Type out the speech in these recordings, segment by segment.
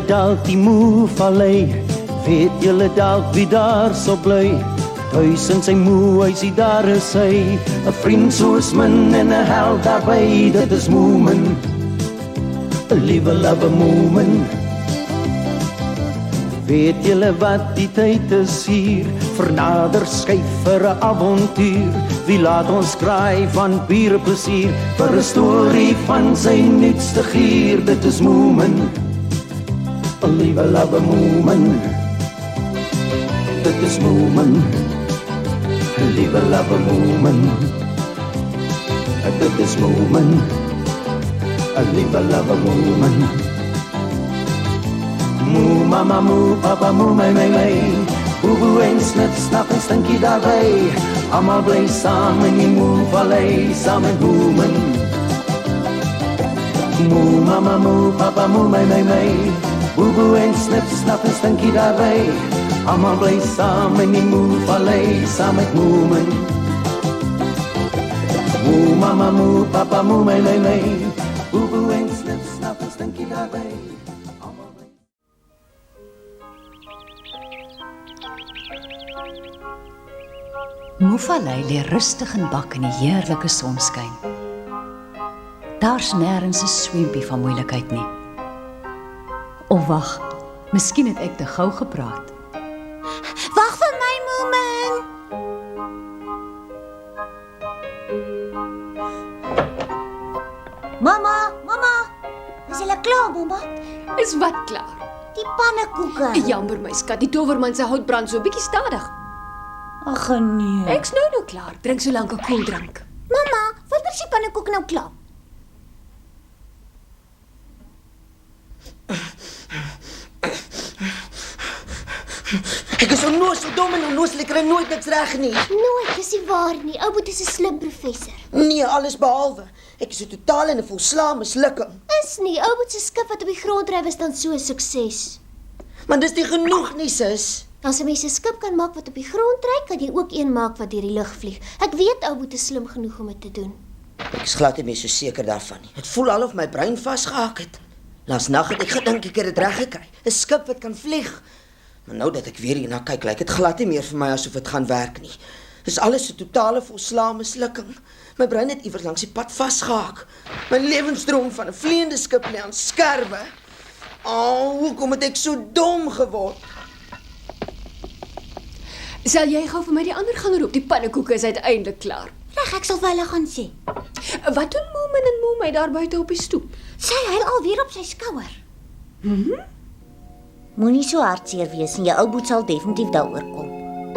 dalk die moe vallei, weet julle dalk wie daar so bly? Huis in sy moe, huisie daar is hy, 'n vriend soos min en 'n held daarby, dit is Moomin, 'n liewe love Moomin. Weet julle wat die tyd is hier, vir nader skyf vir 'n avontuur, wie laat ons kraai van pure plesier, vir 'n storie van sy nuutste gier, dit is Moomin, 'n liewe love Moomin, dit is Moomin, 'n liewe love Moomin, dit is Moomin, 'n liewe love Moomin. Moo, mama, moo, papa, moo, my, boeboe en snip, snap en stinkie daarby, almal bly saam in die moe-vallei, saam met Moomin. Moo, mama, moo, papa, moo, my, boeboe en snip, snap en stinkie daarby, almal bly saam in die moe-vallei, saam met Moomin. Moo, mama, moo, papa, moo, my, boeboe en snip, snap en stinkie daarby. Moe-vallei lê rustig en bak in die heerlike sonskyn. Daar's nêrens 'n swempie van moeilikheid nie. Of wag, miskien het ek te gou gepraat. Wag vir my, Moomin. Mama, is julle klaar, mamma? Is wat klaar? Die pannekoeke. Jammer my skat, die towerman se hout brand so bietjie stadig. Ag nee. Ek's nou klaar. Drink so lank 'n koeldrank. Mamma, wanneer is die pannekoek nou klaar? Ek is onnoos, dom en onnoos, ek kry nooit niks reg nie. Nooit, dis nie waar nie. Ou Boet is 'n slim professor. Nee, alles behalwe. Ek is so totaal en 'n volslae mislukking. Is nie. Ou Boet se skip wat op die grond dryf is dan so 'n sukses. Maar dis nie genoeg nie, sis. As 'n mens 'n skip kan maak wat op die grond ry, kan jy ook een maak wat deur die lug vlieg. Ek weet Ou Boet is slim genoeg om dit te doen. Ek is glad nie meer so seker daarvan nie. Dit voel al of my brein vasgehak het. Laasnag het ek gedink ek het dit reg gekry. 'n Skip wat kan vlieg. Maar nou dat ek weer hierna kyk, lyk dit glad nie meer vir my asof dit gaan werk nie. Dis alles 'n totale volslae mislukking. My brein het iewers langs die pad vasgehak. My lewensdroom van 'n vliegende skip lê aan skerwe. Hoekom het ek so dom geword? Sal jy gou vir my die ander gaan roep? Die pannekoeke is uiteindelik klaar. Reg, ek sal vir hulle gaan sê. Wat doen Moomin en Moe daar buite op die stoep? Sy huil alweer op sy skouer. Moenie so hartseer wees en jou Ou Boet sal definitief daaroor kom.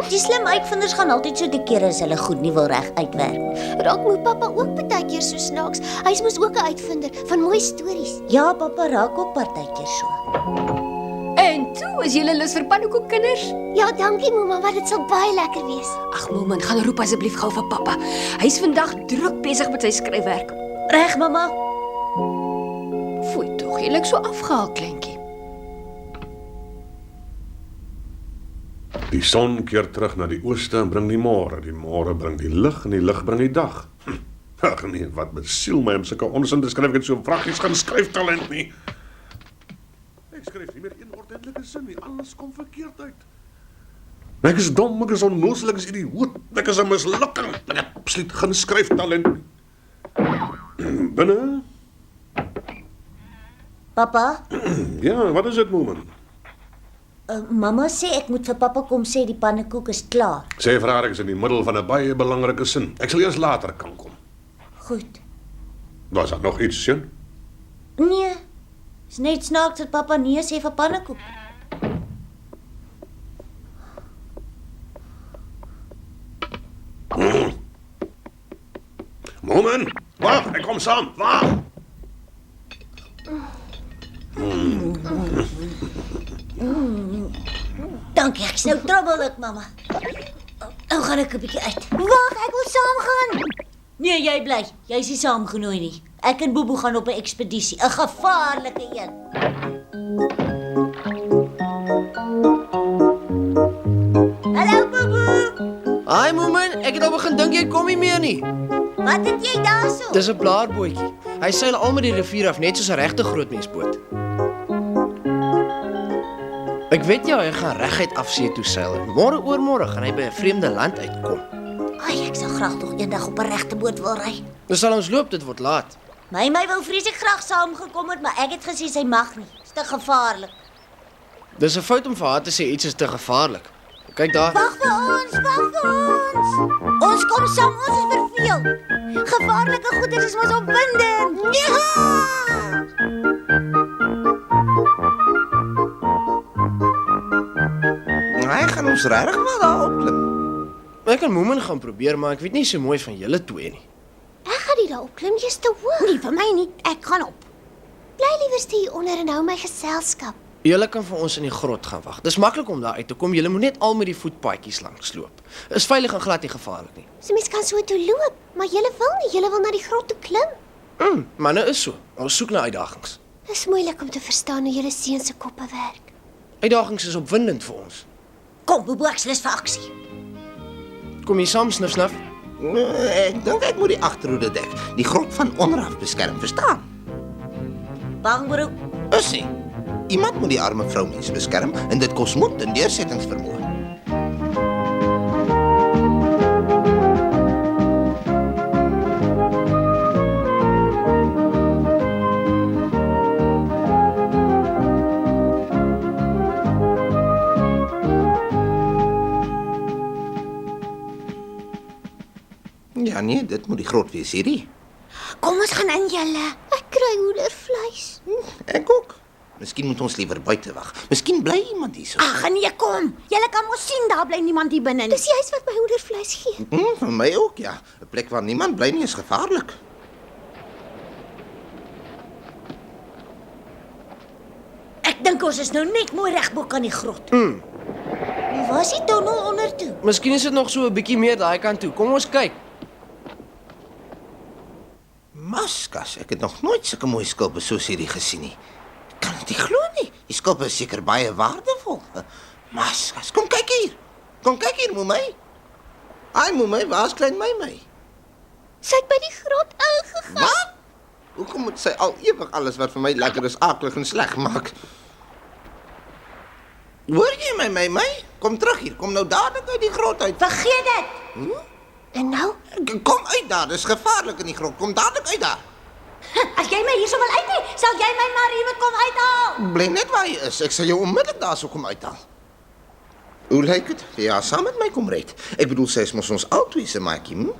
Die slim uitvinders gaan altyd so te kere as hulle goed nie wil reg uitwerk. Raak moet pappa ook partykeer so snaaks. Hy's mos ook 'n uitvinder van mooi stories. Ja, pappa raak ook partykeer so. En toe, is julle lus vir pannekoekkinders? Ja, dankie mamma, want dit sal baie lekker wees. Ag Moomin, gaan roep asseblief gou vir pappa. Hy's vandag druk besig met sy skryfwerk. Reg mamma. Foei tog, jy lyk so afgehaal, kleintjie. Die son keer terug na die ooste en bring die môre bring die lig en die lig bring die dag. Ag nee, wat besiel my om sulke onsin te skryf, ek het so vraggies gaan skryftalent nie. Ek skryf nie meer een ordentlike sin nie, alles kom verkeerd uit. Ek is dom, ek is onnooslik, ek is idioot, ek is 'n mislukking, ek het absoluut geen skryftalent nie. Binne? Papa, Ja, wat is dit, Moomin? mamma sê ek moet vir pappa kom sê die pannekoek is klaar. Sê vir haar ek is in die middel van 'n baie belangrike sin. Ek sal eers later kan kom. Goed. Was daar nog iets, Sien? Nee. Is net snaaks dat pappa nee sê vir pannekoek. Moomin, wag, ek kom saam, wag. Dankie, ek's nou trobbelik, mamma. Nou gaan ek 'n bietjie uit. Wag, ek wil saam gaan. Nee, jy bly. Jy's nie saamgenooi nie. Ek en Boeboe gaan op 'n ekspedisie, 'n gevaarlike een. Hallo Boeboe. Hi Moomin, ek het al begin dink jy kom nie meer nie. Wat het jy daarso? Dis 'n blaarbootjie. Hy seil al met die rivier af net soos 'n regte grootmensboot. Ek weet jy, hy gaan reguit afsee toe seil. En môre oormôre gaan hy by 'n vreemde land uitkom. Ai, ek sal graag nog eendag op 'n regte boot wil ry. Dan sal ons loop, dit word laat. My wou vreeslik graag saamgekom het, maar ek het gesê sy mag nie. Dit is te gevaarlik. Dis 'n fout om vir haar te sê iets is te gevaarlik. Kyk daar. Wag vir ons, wag vir ons. Ons kom saam, ons is verveel. Gevaarlike goeders is mos opwindend. Ja! Hy gaan ons regtig maar daar opklim. Ek kan Moomin gaan probeer, maar ek weet nie so mooi van julle twee nie. Ek gaan nie daar opklim, jy's te hoog. Nee, vir my nie. Ek gaan op. Bly liewer hier onder en hou my geselskap. Julle kan vir ons in die grot gaan wag. Dis maklik om daar uit te kom. Julle moet net al met die voetpaadjies langs loop. Is veilig en glad nie gevaarlik nie. So mens kan so toe loop, maar julle wil nie, julle wil na die grot toe klim. Maar nou is so. Ons soek na uitdagings. Dis moeilik om te verstaan hoe julle seuns se koppe werk. Uitdagings is opwindend vir ons. Kom, Bobo, ek is lus vir aksie. Kom hier saam, snif snif. Ek dink ek moet die agterhoede dek. Die grot van onderaf beskerm, verstaan? Bangbroek. Sê, iemand moet die arme vroumense beskerm en dit kos moed en deursettingsvermoë. Ja nee, dit moet die grot wees hierdie. Kom ons gaan in julle. Ek kry hoendervleis. Ek ook. Miskien moet ons liewer buite wag. Miskien bly iemand hier so. Ag nee, kom. Julle kan mos sien daar bly niemand hier binne nie. Dis die huis wat my hoendervleis gee. Vir my ook, ja. 'n Plek waar niemand bly nie is gevaarlik. Ek dink ons is nou net mooi reg bo kan die grot. Waar is die tunnel onder toe? Miskien is dit nog so 'n bietjie meer daai kant toe. Kom ons kyk. Maskas, ek het nog nooit sulke mooi skulpe soos hierdie gesien nie. Ek kan dit nie glo nie. Die skulpe is seker baie waardevol. Maskas, kom kyk hier. Kom kyk hier, Moemey. Ai, Moemey, waar's klein my? Sy het by die grot ingegaan. Wat? Hoekom moet sy al ewig alles wat vir my lekker is aaklig en sleg maak? Hoor jy my? Kom terug hier. Kom nou dadelik uit die grot uit. Vergeet dit. En nou? Kom uit daar. Dis gevaarlik in die grot. Kom dadelik uit daar. As jy my hierso wil uithaal, sal jy my maar hier kom uithaal. Bly net waar jy is. Ek sal jou onmiddellik daarso kom uithaal. Hoe lyk dit? Ja, saam met my kom red. Ek bedoel sy is mos ons albei se maatjie.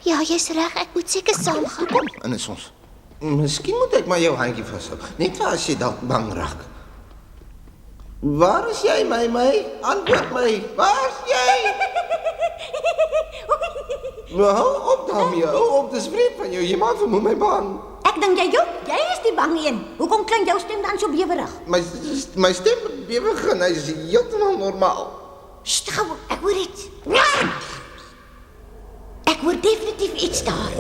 Ja, jy's reg, ek moet seker saamgaan. Kom, en is ons. Miskien moet ek maar jou handjie vashou. Net vir as jy dalk bang raak. Waar is jy, my? Antwoord my. Waar is jy? Hou op daarmee. Hou op, dis vreemd van jou. Jy maak vir my bang. Ek dink jy is die bang een. Hoekom klink jou stem dan so bewerig? My stem beweg en hy is heeltemal normaal. Stil, ek hoor iets. Ek hoor definitief iets daar.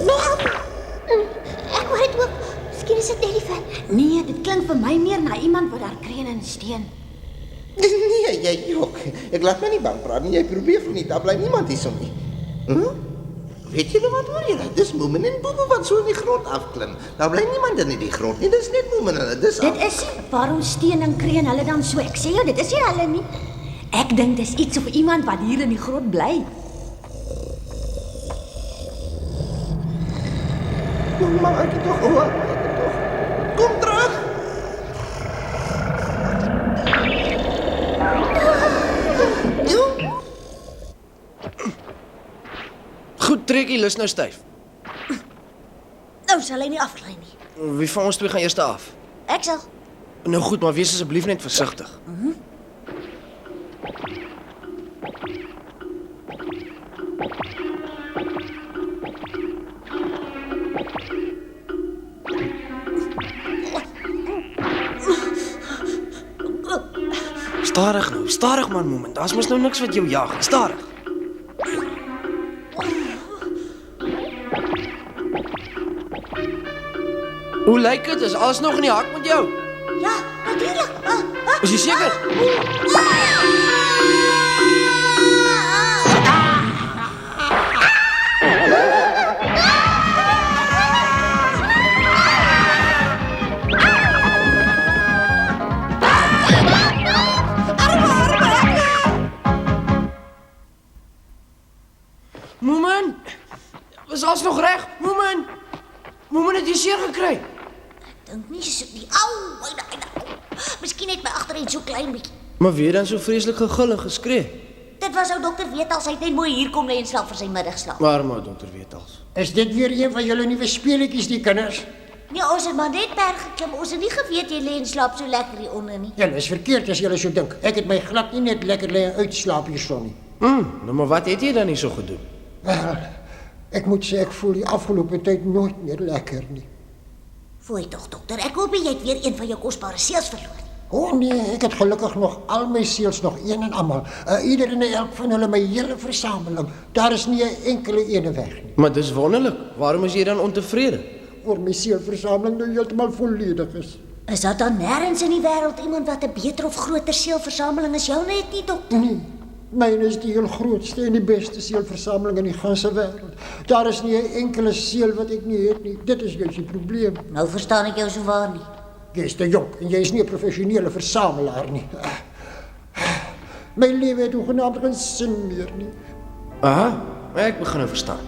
Ek hoor dit ook. Miskien is dit net die fan. Nee, dit klink vir my meer na iemand wat daar kreun en steen. Nee, jy ook. Ek laat my nie bang praat nie. Jy probeer nie. Daar bly niemand hierso nie. Weet julle wat hoor julle? Dis Moomin en Bobo wat so in die grot afklim. Daar bly niemand in die grot nie. Dis net Moomin hulle. Dis Dit is nie waarom steen en kreun hulle dan so. Ek sê jou, dit is nie hulle nie. Ek dink dis iets of iemand wat hier in die grot bly. Maar ek het toch gehoor. Kom terug. Goed, Trekkie, lus nou styf. Nou sal hy nie afgly nie. Wie van ons twee gaan eers af? Ek sal. Nou goed, maar wees asseblief net versigtig. Stadig man, Moomin. Daar's mos nou niks wat jou jag. Stadig. Hoe lyk dit? Is alles nog in die hak met jou? Ja, natuurlik. Is jy seker? Papa's nog reg. Moeman het jy seer gekry. Dink nie so die au. Miskien net my agterin so klein bietjie. Maar weer dan so vreeslik gegil en geskree. Dit was ou dokter Wetals, hy het net mooi hier kom lê en slaap vir sy middagslaap. Waarom dokter Wetals? Is dit weer een van julle nuwe speletjies, die kinders? Nee, ons het maar net berg geklim. Ons het nie geweet jy lê en slaap so lekker hier onder nie. Julle is verkeerd as julle so dink. Ek het my glad nie net lekker lê en uitslaap hierson nie. Nou maar wat het jy dan nie so gedoen? Wel, ek moet sê ek voel die afgelope tyd nooit meer lekker nie. Fooi tog dokter, ek hoop jy het weer een van jou kosbare seels verloor. O nee, ek het gelukkig nog al my seels, nog een en almal. Ieder en elk van hulle, my hele versameling. Daar is nie 'n enkele ene weg nie. Maar dis wonderlik. Waarom is jy dan ontevrede? Oor my seelversameling nou heeltemal volledig is. Is dat dan nêrens in die wêreld iemand wat 'n beter of groter seelversameling as jou net nie, dokter? Nee, myne is die heel grootste en die beste seelversameling in die ganse wêreld. Daar is nie 'n enkele seel wat ek nie het nie. Dit is juist die probleem. Nou verstaan ek jou so waar nie. Jy is te jonk en jy is nie 'n professionele versamelaar nie. My lewe het hoegenaamd geen sin meer nie. Aha, ek begin nou verstaan.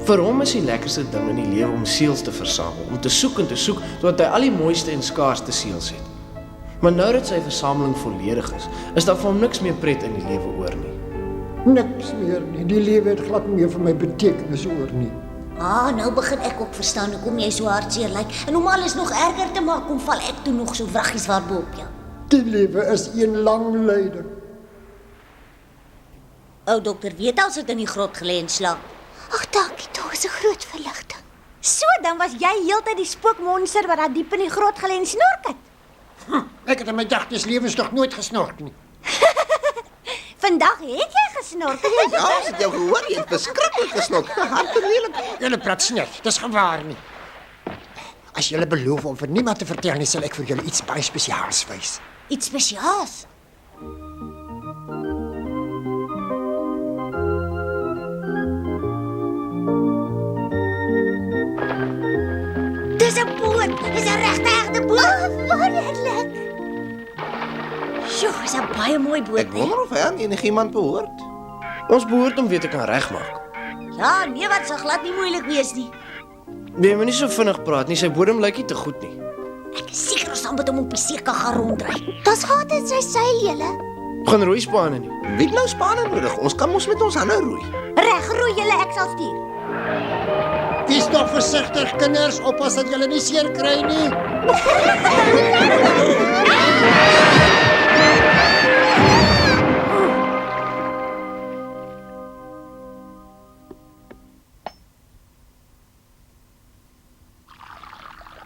Vir hom is die lekkerste ding in die lewe om seels te versamel, om te soek totdat hy al die mooiste en skaarsste seels het. Maar nou dat sy versameling volledig is daar vir hom niks meer pret in die lewe oor nie. Niks meer nie. Die lewe het glad nie meer vir my betekenis oor nie. Nou begin ek ook verstaan hoekom jy so hartseer lyk. En om alles nog erger te maak, kom val ek toe nog so vraggies waarbo op jou. Die lewe is een lang lyding. Ou dokter Wetals het in die grot gelê en slaap. Ag, dankie tog, is 'n groot verligting. So, dan was jy heeltyd die spookmonster wat daar diep in die grot gelê en snork het. Ek het in my dagtes lewens nog nooit gesnork nie. Vandag het jy gesnork. Ja, as ek jou gehoor, jy het verskriklik gesnork. Hartelijk. Julle praat snel, dis gewaar nie. As julle beloof om vir niemand te vertel nie, sal ek vir julle iets baie spesiaals wys. Iets spesiaals. Dis 'n boot. Dis 'n regte boot. Wonderlik. Sjoe, dis 'n baie mooi boot. Ek wonder of hy aan enigiemand behoort. Ons behoort om weer te kan regmaak. Ja, nee, wat sal glad nie moeilik wees nie. Jy moet nie so vinnig praat nie, sy bodem lyk nie te goed nie. Ek is seker ons sal met hom op die see kan gaan ronddry. Daar's gate in sy seil, julle. Gaan roeispane nie. Wie het nou spanne nodig? Ons kan mos met ons hande roei. Reg, roei julle, ek sal stuur. Wees nog versigtig, kinders, oppas dat julle nie seer kry nie.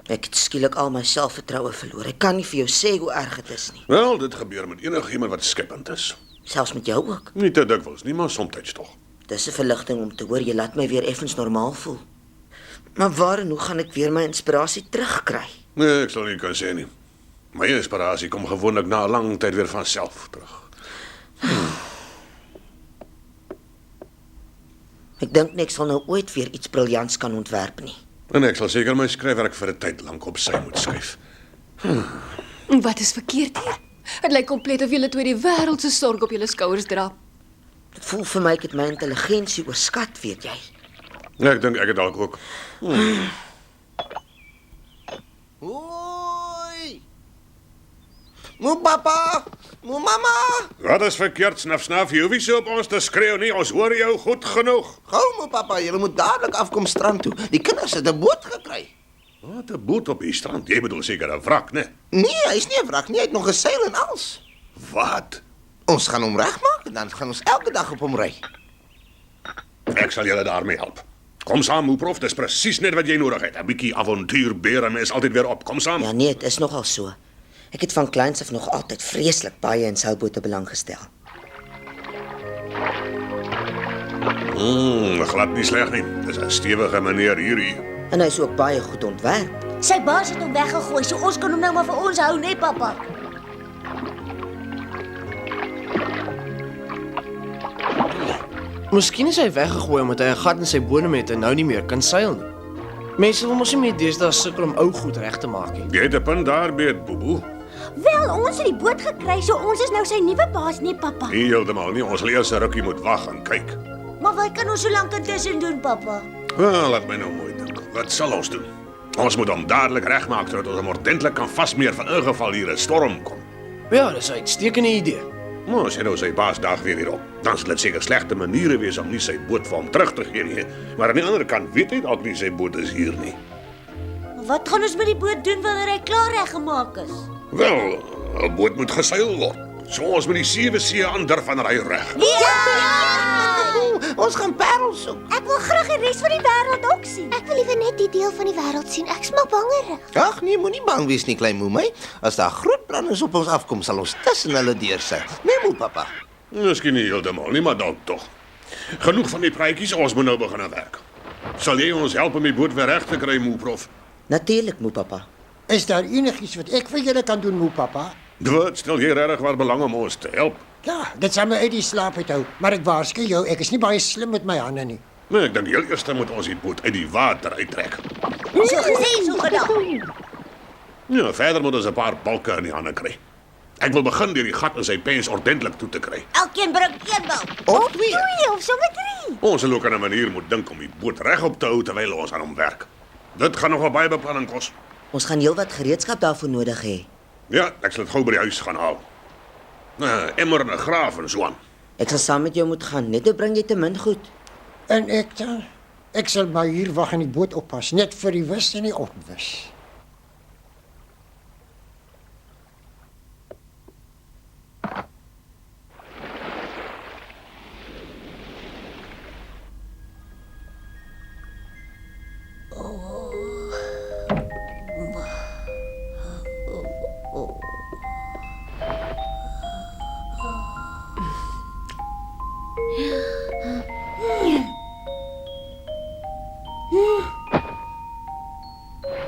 Ek het skielik al my selfvertroue verloor. Ek kan nie vir jou sê hoe erg dit is nie. Wel, dit gebeur met enigiemand wat skepend is. Selfs met jou ook. Nie te dikwels nie, maar soms tog. Dis 'n verligting om te hoor jy laat my weer effens normaal voel. Maar waar en hoe gaan ek weer my inspirasie terugkry? Nee, ek sal nie kan sê nie. My inspirasie kom gewoonlik na 'n lang tyd weer van self terug. Ek dink nie ek sal nou ooit weer iets briljants kan ontwerp nie. En ek sal seker my skryfwerk vir 'n tyd lank op sy moet skuif. Wat is verkeerd hier? Het lyk kompleet of julle twee die wêreld se sorg op julle skouers dra. Dit voel vir my ek het my intelligensie oorskat, weet jy. Ja, ek dink ek het dalk ook. Hoi! Moe papa, moe mama. Wat is verkeerd, snaf? Jy hoef nie so op ons te skreeu nie. Ons hoor jou goed genoeg. Gou moe papa, julle moet dadelik afkom strand toe. Die kinders het 'n boot gekry. Wat 'n boot op die strand? Jy bedoel seker 'n wrak, né? Nee, hy's nie 'n wrak nie, hy het nog 'n seil en alles. Wat? Ons gaan hom regmaak en dan gaan ons elke dag op hom ry. Ek sal julle daarmee help. Kom saam, moe prof, dis presies net wat jy nodig het. 'n Bietjie avontuur beere mens altyd weer op. Kom saam. Ja nee, dit is nogal so. Ek het van kleins af nog altyd vreeslik baie in seilbote belang gestel. Glad nie sleg nie. Dis 'n stewige meneer hierdie. En hy's ook baie goed ontwerp. Sy baas het hom weggegooi, so ons kan hom nou maar vir ons hou, né, pappa? Miskien is hy weggegooi omdat hy 'n gat in sy bodem het en nou nie meer kan seil nie. Mense wil mos nie meer deesdae sukkel om ou goed reg te maak nie. Jy het 'n punt daar, Beet, boeboe. Wel, ons het die boot gekry, so ons is nou sy nuwe baas, né, pappa? Nie heeltemal nie. Ons sal eers 'n rukkie moet wag en kyk. Maar wat kan ons so lank intussen doen, pappa? Wel, laat my nou mooi dink. Wat sal ons doen? Ons moet hom dadelik regmaak sodat ons hom ordentlik kan vasmeer vir ingeval hier 'n storm kom. Ja, dis 'n uitstekende idee. Maar as hy nou sy baasdag weer hierop, dan sal dit seker slegte maniere wees om nie sy boot vir hom terug te gee nie. Maar aan die ander kant weet hy dalk nie sy boot is hier nie. Wat gaan ons met die boot doen wanneer hy klaar reggemaak is? Wel, 'n boot moet geseil word. So ons moet die 7 see aandurf wanneer hy reg. Ons gaan parels soek. Ek wil graag die res van die wêreld ook sien. Ek wil liever net die deel van die wêreld sien. Ek's maar bangerig. Ag nee, moenie bang wees nie, klein moemei. As daar groot branders op ons afkom, sal ons tussen hulle deurseil. Nee, moe pappa. Miskien nie heeltemal nie, maar dalk tog. Genoeg van die praatjies, ons moet nou begin werk. Sal jy ons help om die boot weer reg te kry, moe prof? Natuurlik, moe pappa. Is daar enigiets wat ek vir julle kan doen, moe pappa? Wat stel jy regtig waar belang om ons te help? Ja, dit sal my uit die slaap uithou, maar ek waarsku jou, ek is nie baie slim met my hande nie. Nee, ek dink heel eers moet ons die boot uit die water uittrek. So gedaan. Ja, verder moet ons 'n paar balke in die hande kry. Ek wil begin deur die gat in sy pens ordentlik toe te kry. Elkeen bring 1 bal. Of twee. 2 of sommer 3. Ons sal ook aan 'n manier moet dink om die boot regop te hou terwyl ons aan hom werk. Dit gaan nogal baie beplanning kos. Ons gaan heelwat gereedskap daarvoor nodig hê. Ja, ek sal dit gou by die huis gaan haal. Emmer en 'n graaf en so aan. Ek sal saam met jou moet gaan, net dan bring jy te min goed. En ek dan? Ek sal maar hier wag en die boot oppas, net vir die wis en die onwis.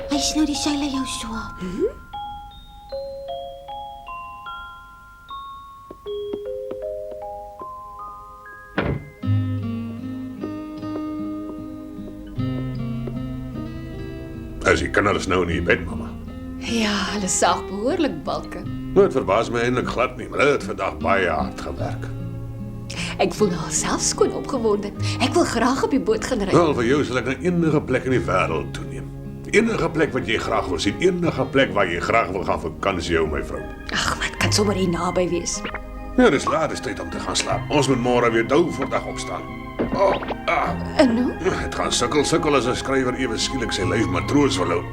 Hy snou die seile jou swaap. As die kinders nou in die bed, mamma. Ja, hulle saag behoorlik balke. Dit verbaas my eintlik glad nie, maar hulle het vandag baie hard gewerk. Ek voel nou self skoon opgewonde. Ek wil graag op die boot gaan ry. Wel, vir jou sal ek na enige plek in die wêreld toeneem. Enige plek wat jy graag wil sien, enige plek waar jy graag wil gaan vakansie hou, my vrou. Ag, wat kan sommer hier naby wees? Ja, dis laat, dis tyd om te gaan slaap. Ons moet môre weer dou voor dag opstaan. En nou? Het gaan sukkel as 'n skrywer ewe skielik sy lyf matroos wil hou.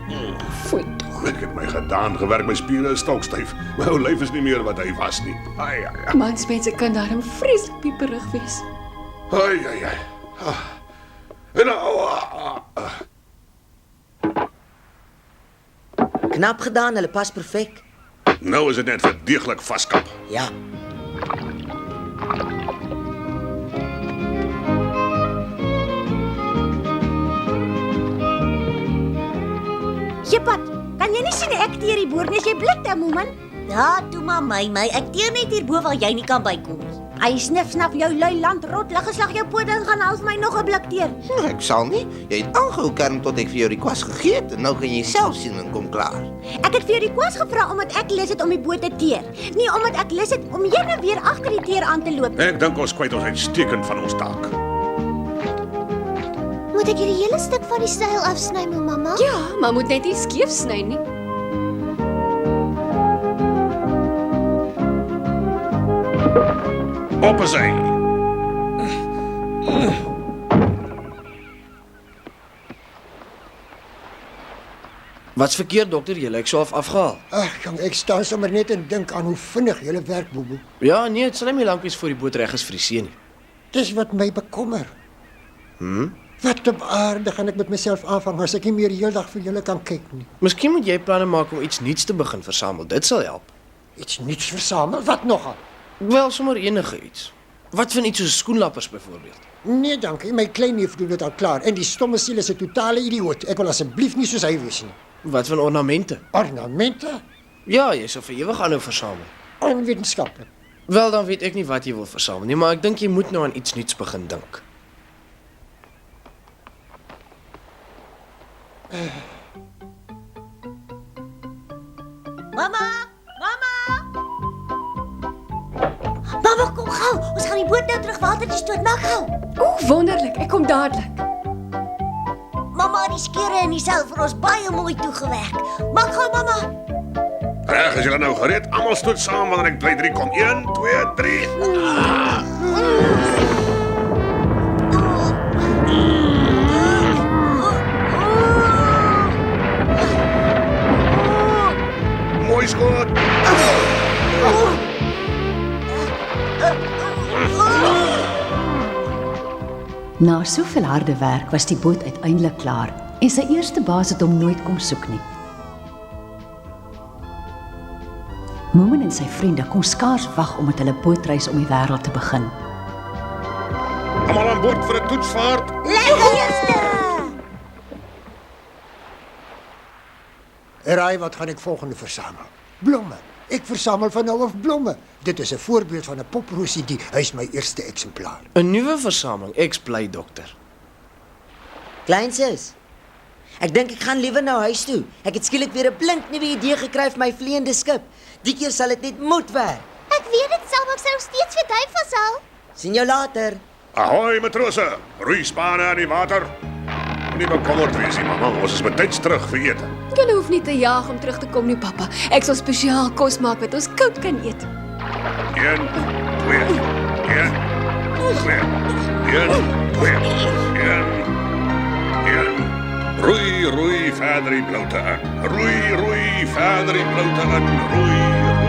Foei tog. Ek het my gedaan gewerk, my spiere is stokstyf. My ou lyf is nie meer wat hy was nie. Ai ai ai. Mansmense kan daarom vreeslik pieperig wees. Ai ai ai. En Knap gedaan, hulle pas perfek. nou is dit net vir deeglik vaskap. Ja. Jepat, kan jy nie sien ek teer die boord nie, as jy blik dan, moeman? Ja, toe maar my. Ek teer net hierbo waar jy nie kan bykom nie. Hy snif jou lui landrot, lig geslag jou poot en gaan half my nog 'n blik teer. Ek sal nie. Jy het aangehou kerm tot ek vir jou die kwas gegee het en nou kan jy self sien en kom klaar. Ek het vir jou die kwas gevra omdat ek lus het om die boot te teer, nie omdat ek lus het om heen en weer agter die teer aan te loop. Ek dink ons kwyt ons uitstekend van ons taak. Moet ek hierdie hele stuk van die styl afsny, my mamma? Ja, maar moet net nie skeef sny nie. Op is hy. Wat's verkeerd, dokter? Jy lyk so afgehaal. Ag, jong, ek staan sommer net en dink aan hoe vinnig julle werk, Bobo. Ja, nee, dit sal nie lank wees voor die boot reg is vir die see nie. Dis wat my bekommer. Wat op aarde gaan ek met myself aanvang as ek nie meer heeldag vir julle kan kyk nie? Miskien moet jy planne maak om iets nuuts te begin versamel. Dit sal help. Iets niets versamel, wat nogal? Wel, sommer enige iets. Wat van iets soos skoenlappers byvoorbeeld? Nee, dankie. My kleinneef doen dit al klaar en die stomme siel is 'n totale idioot. Ek wil asseblief nie soos hy wees nie. Wat van ornamente? Ornamente? Ja, jy sal vir ewig aanhou versamel. Onwetenskaplik. Wel, dan weet ek nie wat jy wil versamel nie, maar ek dink jy moet nou aan iets nuuts begin dink. Mamma! Mamma, kom gou. Ons gaan die boot nou terug water toe stoot. Maak gou. O, wonderlik, ek kom dadelik. Mamma het die skeure in die sel vir ons baie mooi toegewerk. Maak gou, mamma. Reg, is julle nou gereed? Almal stoot saam wanneer ek 3 kom. 1, 2, 3. Mooi skot. Na soveel harde werk was die boot uiteindelik klaar en sy eerste baas het hom nooit kom soek nie. Moomin en sy vriende kon skaars wag om met hulle bootreis om die wêreld te begin. Almal aan boord vir 'n toetsvaart. Raai wat gaan ek volgende versamel? Blomme. Ek versamel van nou af blomme. Dit is 'n voorbeeld van 'n poprosie, die is my eerste eksemplaar. 'n Nuwe versameling, ek's bly dokter. Kleinsus. Ek dink ek gaan liewer na huis toe. Ek het skielik weer 'n blink nuwe idee gekry vir my vleiende skip. Die keer sal dit net moet werk. Ek weet dit sal, maar ek sal nog steeds vir duif vashou. Sien jou later. Ahoy matrose, roeispane in die water. Moenie bekommerd wees nie, mamma, ons is betyds terug vir ete. Julle hoef nie te jaag om terug te kom nie, pappa. Ek sal spesiaal kos maak wat ons koud kan eet. 1, 2, 1, 2, 1, 2, 1. Roei, roei verder die bloute in. Roei, roei verder die bloute in. Roei, roei.